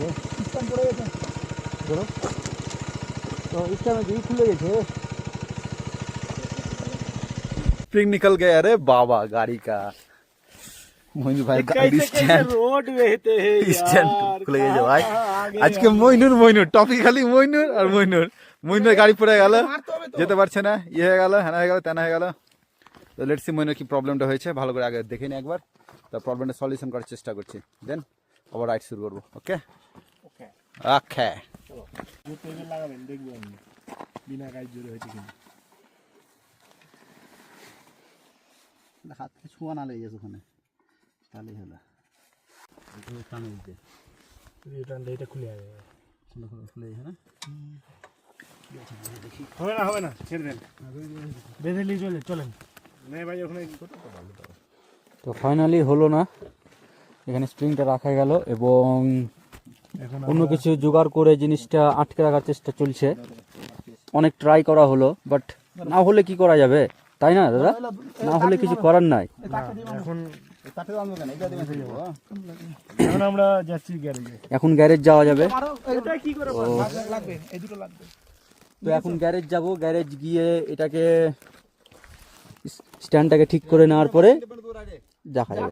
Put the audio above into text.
Stand पड़े गए धरो तो इसका में जी खुले गए स्प्रिंग निकल गया। अरे बाबा गाड़ी का मोइनुर भाई गाड़ी स्टैंड रोड बेहते हैं स्टैंड खुले गए भाई। आज के मोइनुर टॉपिक खाली मोइनुर और मोइनुर गाड़ी पड़े গেল যেতে পারছে না ইয়ে হয়ে গেল হ্যাঁ হয়ে গেল তেনা হয়ে গেল। তো লেটস সি মোইনুর কি প্রবলেমটা হয়েছে ভালো করে আগে দেখে নি একবার, তো প্রবলেমটা সলিউশন করার চেষ্টা করছি, দেন আবার রাইড শুরু করব। ওকে ओके ওকে चलो जो टेबल লাগাবেন দেখবেন বিনা গাইড জুড়ে হয়েছে কিনা হাত থেকে ছোঁয়া না লেগে গেছে ওখানে তাহলেই হলো। টানে দিতে রিটার্ন ডেটা খুলে যাবে খুলে যায় না হবে না ছেড়ে দেন বেঁধে নিয়ে চলেন নেই ভাই ওখানে তো ফাইনালি হলো না, এখানে স্প্রিংটা রাখা গেল এবং অন্য কিছু জোগাড় করে জিনিসটা আটকে রাখার চেষ্টা চলছে। অনেক ট্রাই করা হলো, বাট না হলে কি করা যাবে, তাই না দাদা? না হলে কিছু করার নাই। এখন এখন আমরা যাচ্ছি গ্যারেজে, এখন গ্যারেজ যাওয়া যাবে। এটা কি করে লাগবে এই দুটো লাগবে। তো এখন গ্যারেজ যাব, গ্যারেজ গিয়ে এটাকে স্ট্যান্ডটাকে ঠিক করে নেওয়ার পরে দেখা যাবে।